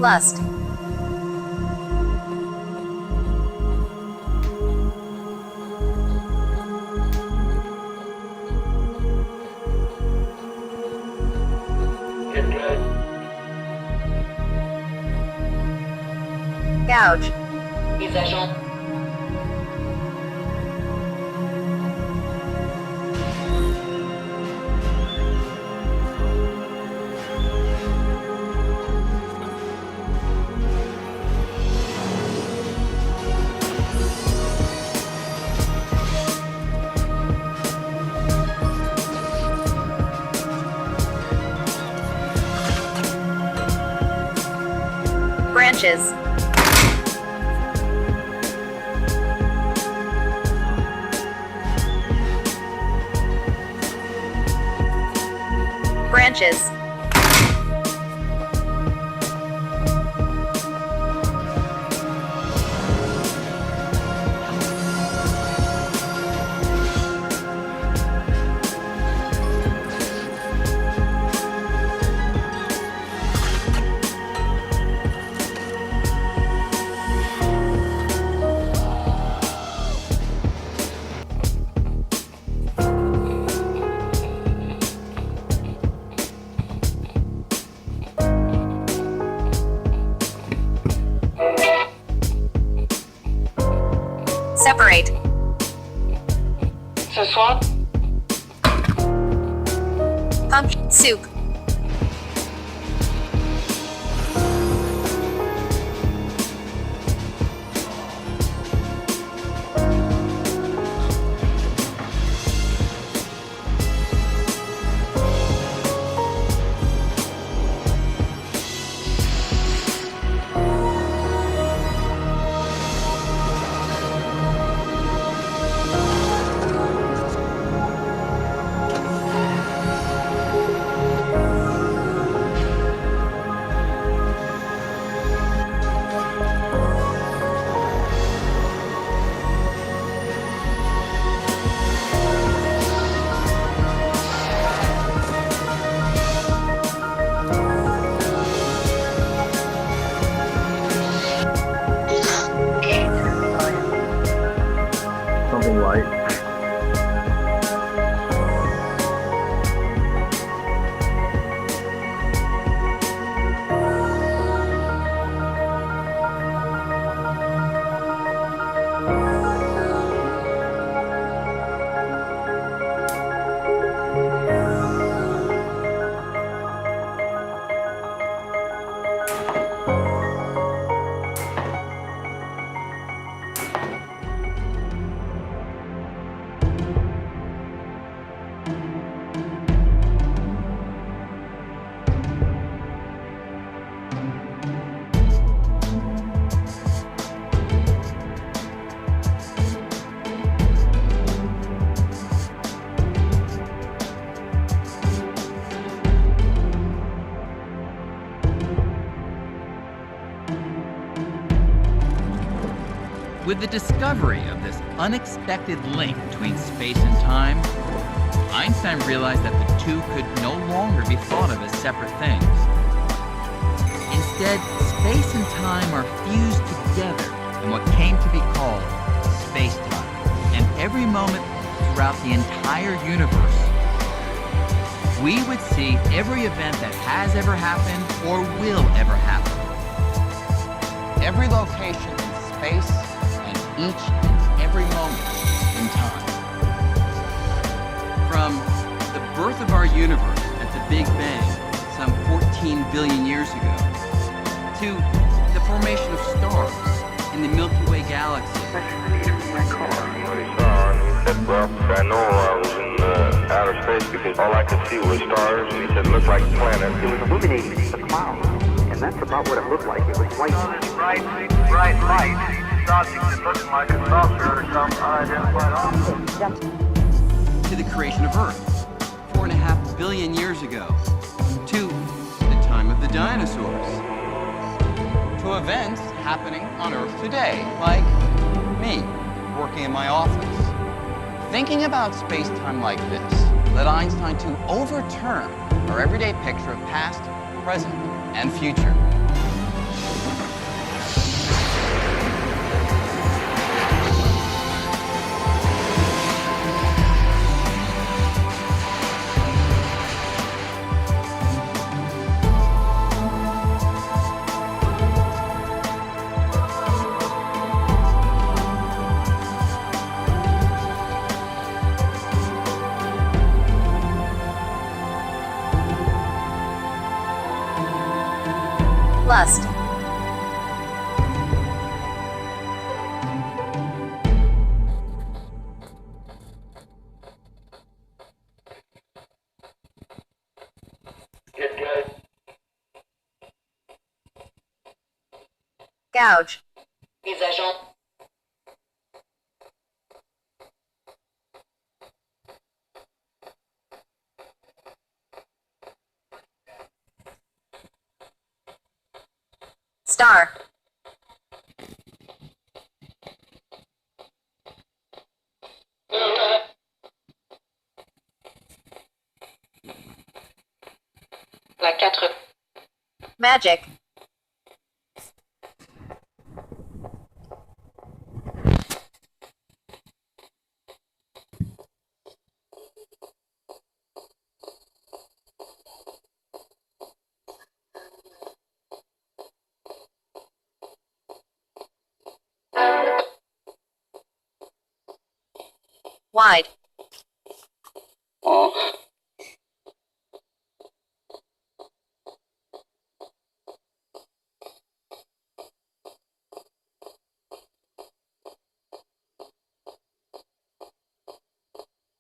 Lust. Gouge. Les agents. Branches. Branches. Separate. Ce soir. Pumpkin soup. Something light. With the discovery of this unexpected link between space and time, Einstein realized that the two could no longer be thought of as separate things. Instead, space and time are fused together in what came to be called space-time. And every moment throughout the entire universe, we would see every event that has ever happened or will ever happen. Every location in space and each and every moment in time. From the birth of our universe at the Big Bang some 14 billion years ago to the formation of stars in the Milky Way galaxy. Well, I know I was in outer space because all I could see was stars, and he said it looked like planets. It was illuminating the clouds, and that's about what it looked like. It was white. Bright light. Something that looked like a saucer or some unidentified object. To the creation of Earth 4.5 billion years ago, to the time of the dinosaurs, to events happening on Earth today, like me working in my office. Thinking about space-time like this led Einstein to overturn our everyday picture of past, present, and future. Lust. Get good. Gouge. Les agents. Star. La 4. Magic. Wide.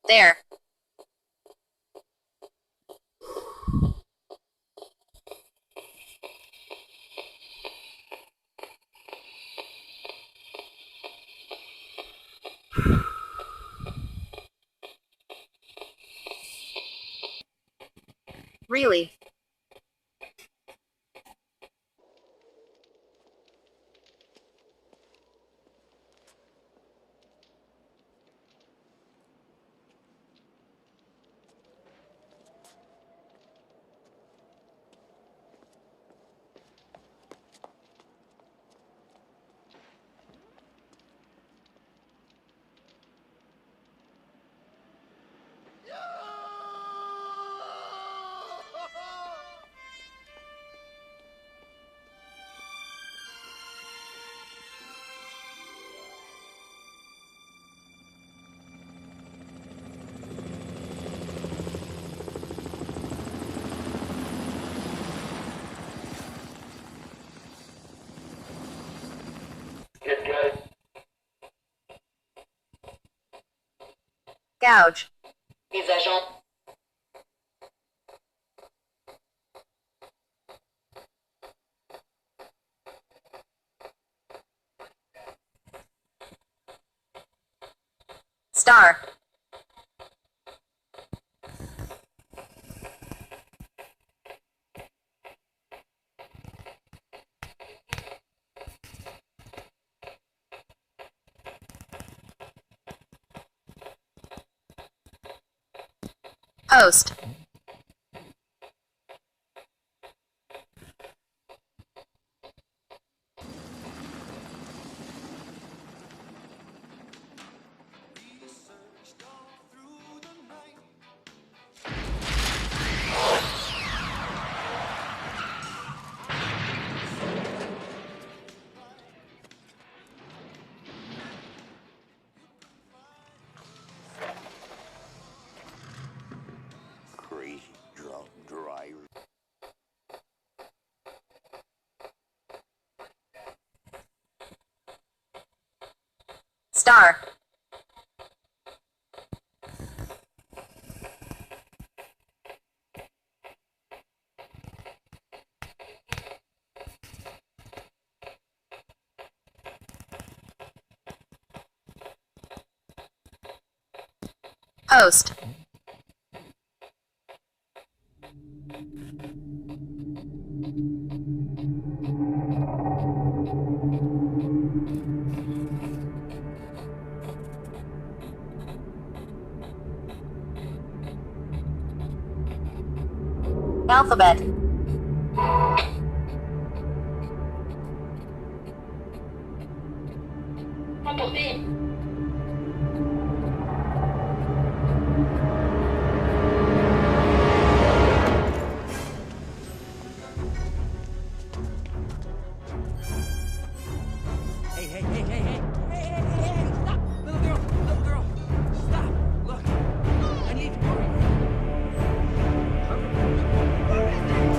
There. Really? Get good. Gouge. Les agents. Star. Post. Crazy drunk driver. Star. Post. Alphabet. Emporté. Hey, hey, hey, hey, hey, hey, hey, hey, hey, stop! Little girl, stop! Look, I need to hurry. Where is it?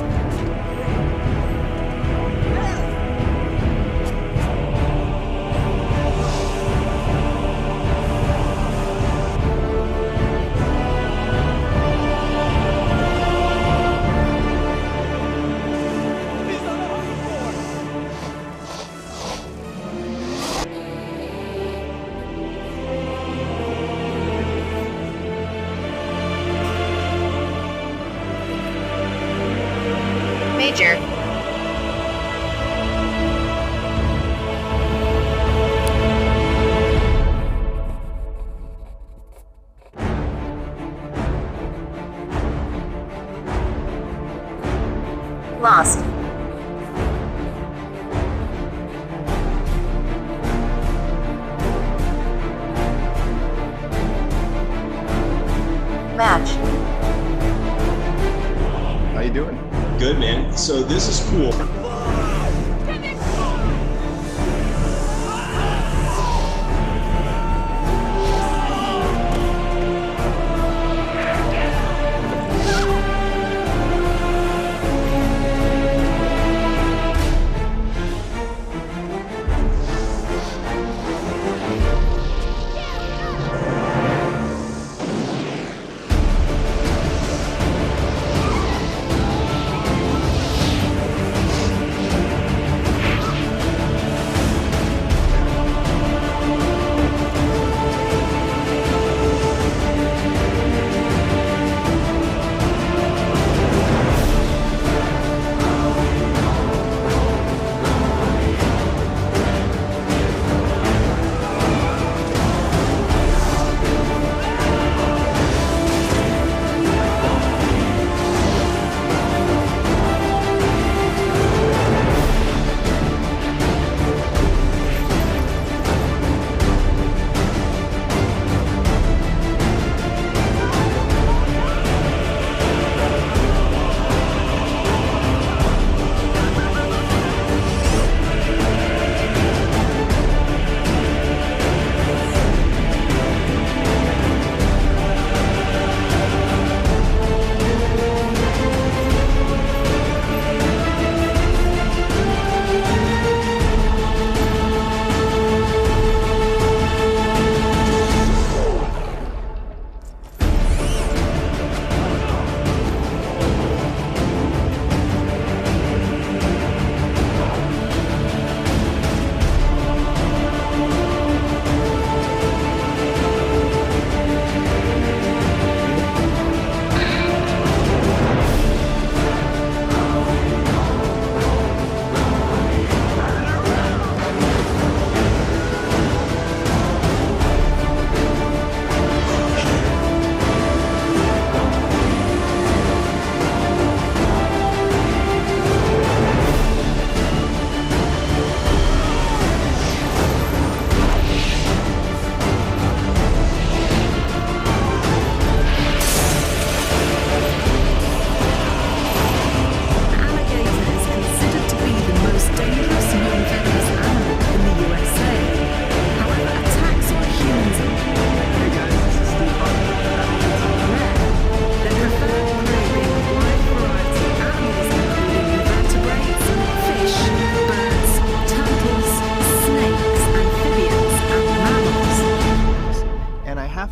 Lost. Match. How you doing? Good, man. So this is cool.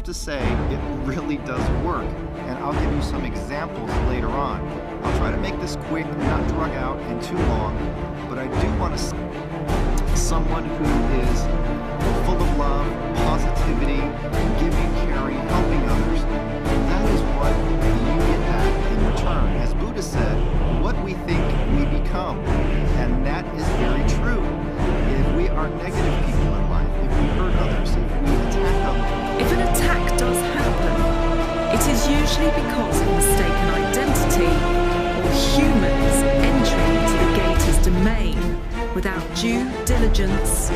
To say it really does work, and I'll give you some examples later on. I'll try to make this quick, not drag out and too long, but I do want to someone who is full of love, positivity, giving, caring, helping others. That is what you get back in return. As Buddha said, what we think we become, and that is very true. If we are negative people in life, if we hurt others, if we attack others, if an attack does happen, it is usually because of mistaken identity or humans entering into the gator's domain without due diligence.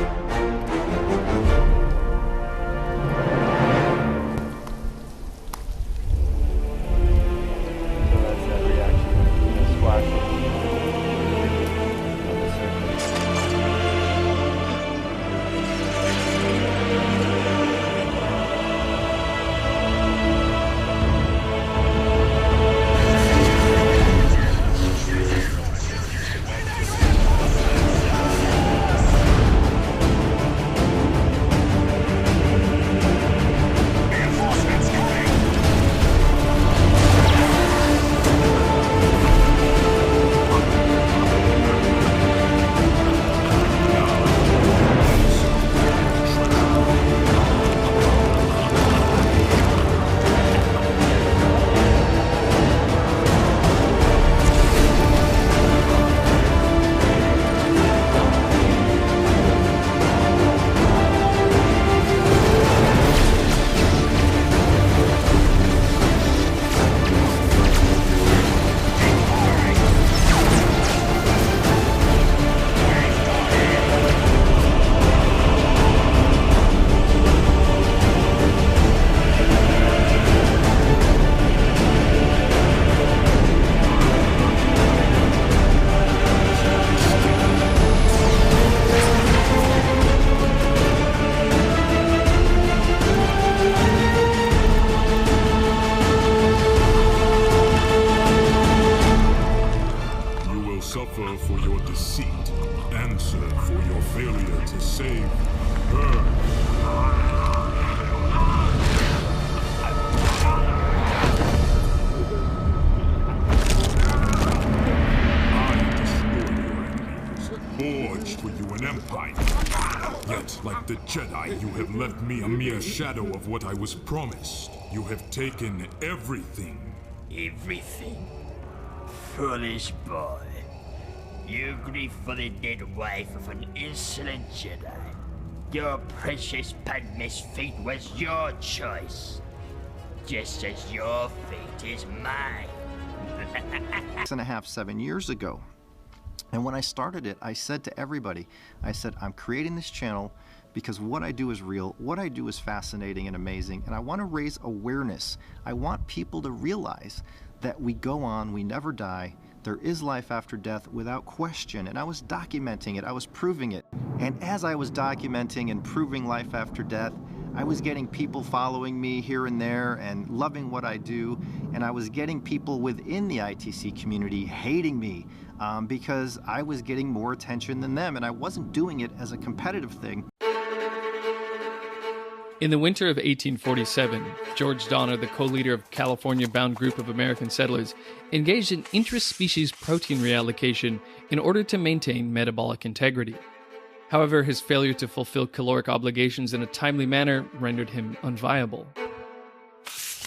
Like the Jedi, you have left me a mere shadow of what I was promised. You have taken everything. Everything? Foolish boy. You grieve for the dead wife of an insolent Jedi. Your precious Padme's fate was your choice. Just as your fate is mine. 6.5, 7 years ago. And when I started it, I said to everybody, I said, I'm creating this channel because what I do is real, what I do is fascinating and amazing, and I want to raise awareness. I want people to realize that we go on, we never die, there is life after death without question. And I was documenting it, I was proving it. And as I was documenting and proving life after death, I was getting people following me here and there and loving what I do, and I was getting people within the ITC community hating me because I was getting more attention than them, and I wasn't doing it as a competitive thing. In the winter of 1847, George Donner, the co-leader of a California-bound group of American settlers, engaged in intra-species protein reallocation in order to maintain metabolic integrity. However, his failure to fulfill caloric obligations in a timely manner rendered him unviable.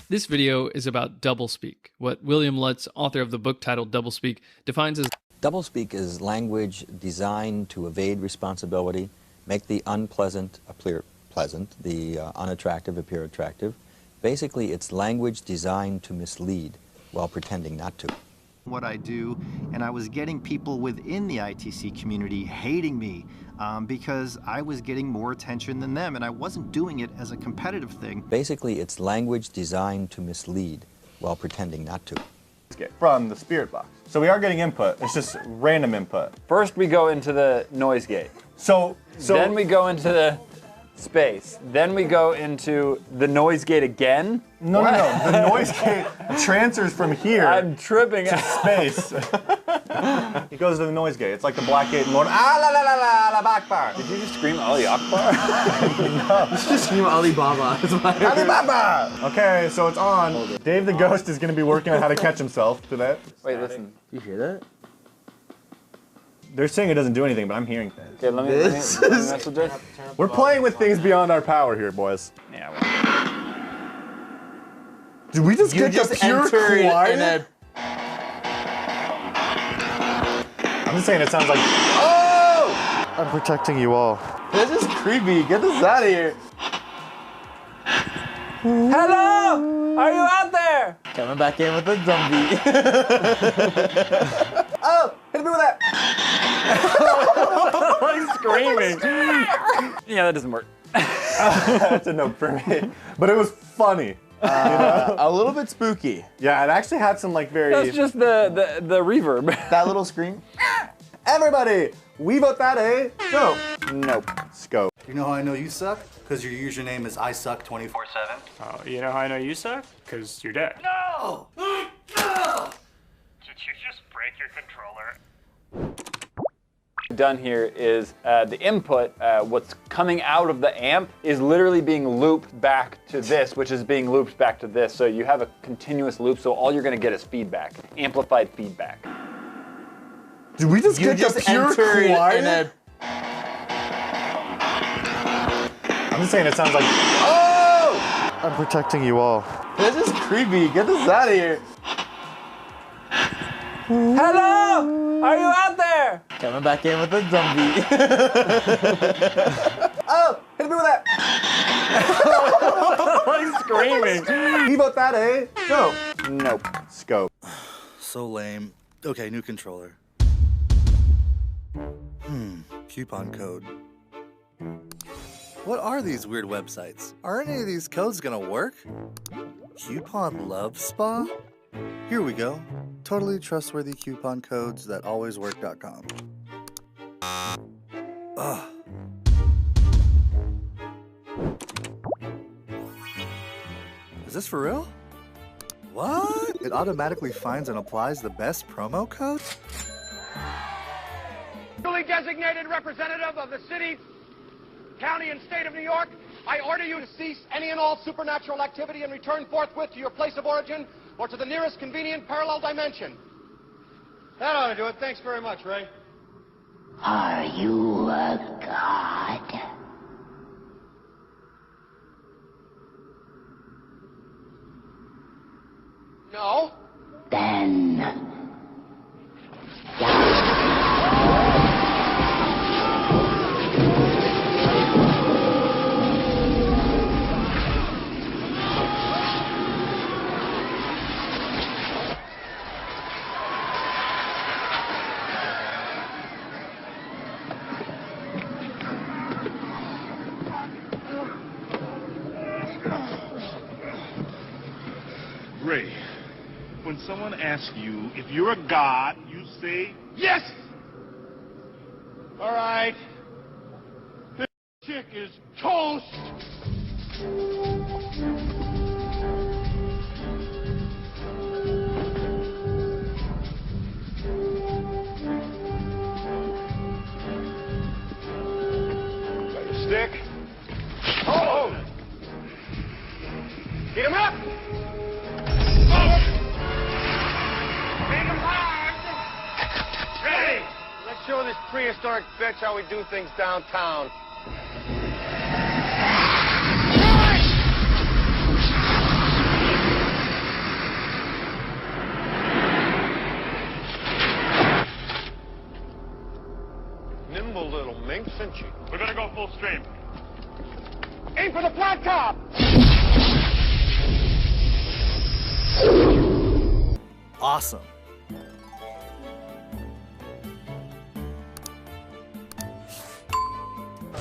This video is about doublespeak, what William Lutz, author of the book titled Doublespeak, defines as doublespeak is language designed to evade responsibility, make the unpleasant appear pleasant, the unattractive appear attractive. Basically, it's language designed to mislead while pretending not to. What I do, and I was getting people within the ITC community hating me because I was getting more attention than them, and I wasn't doing it as a competitive thing. Basically, it's language designed to mislead while pretending not to. From the spirit box. So we are getting input, it's just random input. First we go into the noise gate. So then we go into the space. Then we go into the noise gate again. No, no, no. The noise gate transfers from here. I'm tripping to space. It goes to the noise gate. It's like the black gate in Lord. Ah la la la la la Akbar. Did you just scream Ali Akbar? No. You just scream Alibaba. Alibaba! Okay, so it's on. Dave the Ghost is going to be working on how to catch himself to that. Wait, listen. You hear that? They're saying it doesn't do anything, but I'm hearing things. Okay, let me mess with this. We're playing with things beyond our power here, boys. Yeah, well. Did we just get the pure quiet? I'm just saying it sounds like, oh! I'm protecting you all. This is creepy. Get this out of here. Hello! Are you out there? Coming back in with a zombie. Oh! Hit me with that! Like screaming. Yeah, that doesn't work. That's a no for me. But it was funny. You know? A little bit spooky. Yeah, it actually had some like very... That's just the reverb. That little scream. Everybody! We vote that, eh? No. Nope. Scope. You know how I know you suck? Because your username is ISuck247. Oh, you know how I know you suck? Because you're dead. No! Did you just break your controller? Done here is the input, what's coming out of the amp is literally being looped back to this, which is being looped back to this. So you have a continuous loop, so all you're gonna get is feedback, amplified feedback. Did we just get the pure quiet? I'm just saying it sounds like, oh! I'm protecting you all. This is creepy. Get this out of here. Hello! Are you out there? Coming back in with a zombie. Oh! Hit me with that! Like screaming. We vote that, eh? No. Nope. Scope. So lame. Okay, new controller. Coupon code. What are these weird websites? Are any of these codes gonna work? Coupon Love Spa? Here we go. Totally trustworthy coupon codes that always work.com. Ugh. Is this for real? What? It automatically finds and applies the best promo codes? Duly designated representative of the city, county, and state of New York, I order you to cease any and all supernatural activity and return forthwith to your place of origin or to the nearest convenient parallel dimension. That ought to do it. Thanks very much, Ray. Are you a god? No. Then. Ray, when someone asks you if you're a god, you say yes! All right. This chick is toast. Got your stick? Oh! Get him up! Ready! Let's show this prehistoric bitch how we do things downtown. Nimble little minx, isn't she? We're gonna go full stream. Aim for the flat top! Awesome.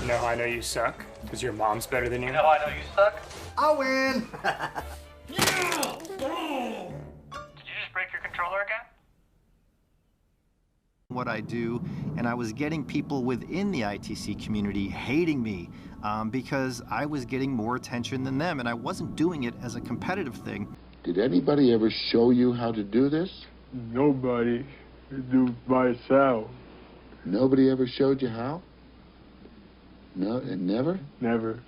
You know how I know you suck? Because your mom's better than you. You know how I know you suck? I win! Did you just break your controller again? What I do, and I was getting people within the ITC community hating me because I was getting more attention than them, and I wasn't doing it as a competitive thing. Did anybody ever show you how to do this? Nobody. I do it myself. Nobody ever showed you how? No, and never? Never.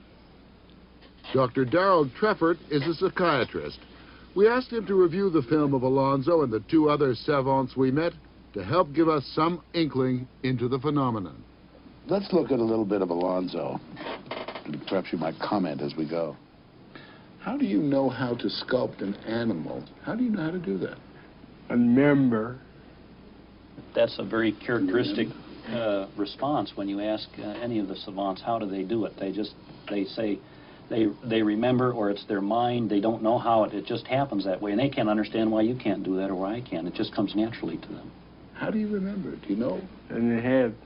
Dr. Darrell Treffert is a psychiatrist. We asked him to review the film of Alonzo and the two other savants we met to help give us some inkling into the phenomenon. Let's look at a little bit of Alonzo. And perhaps you might comment as we go. How do you know how to sculpt an animal? How do you know how to do that? Remember. That's a very characteristic response when you ask any of the savants how do they do it. They say they remember, or it's their mind. They don't know how it just happens that way, and they can't understand why you can't do that or why I can. It just comes naturally to them. How do you remember it? Do you know? In the head.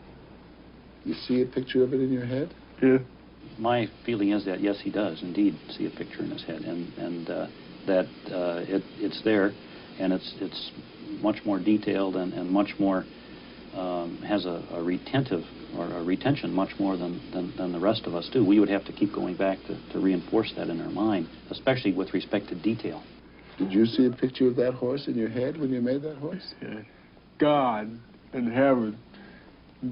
You see a picture of it in your head? Yeah. My feeling is that yes, he does indeed see a picture in his head, and that it's there, and it's much more detailed and much more has a retentive or a retention much more than the rest of us do. We would have to keep going back to reinforce that in our mind, especially with respect to detail. Did you see a picture of that horse in your head when you made that horse? Yeah. God in heaven,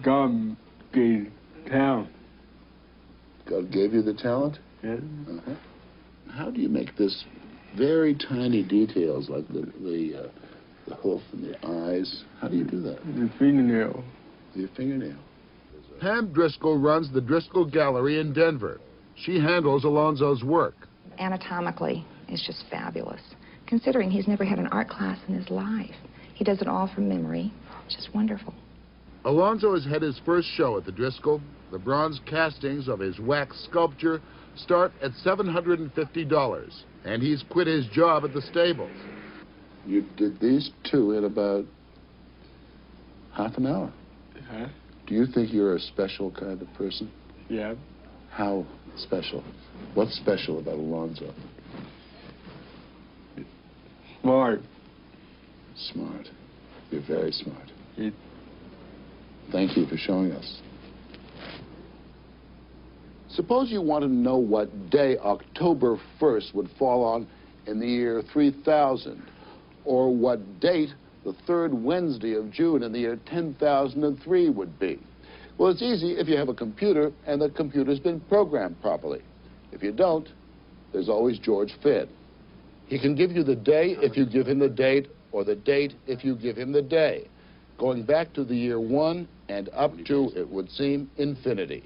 God gave talent. God gave you the talent? Yeah. Uh-huh. How do you make this very tiny details like the hoof and the eyes? How do you do that? The fingernail. Your fingernail. Pam Driscoll runs the Driscoll Gallery in Denver. She handles Alonzo's work. Anatomically, it's just fabulous. Considering he's never had an art class in his life. He does it all from memory. It's just wonderful. Alonzo has had his first show at the Driscoll. The bronze castings of his wax sculpture start at $750, and he's quit his job at the stables. You did these two in about half an hour. Huh? Do you think you're a special kind of person? Yeah. How special? What's special about Alonzo? Smart. Smart. You're very smart. Yeah. Thank you for showing us. Suppose you want to know what day October 1st would fall on in the year 3000, or what date the third Wednesday of June in the year 10,003 would be. Well, it's easy if you have a computer and the computer's been programmed properly. If you don't, there's always George Finn. He can give you the day if you give him the date, or the date if you give him the day, going back to the year 1 and up to, it would seem, infinity.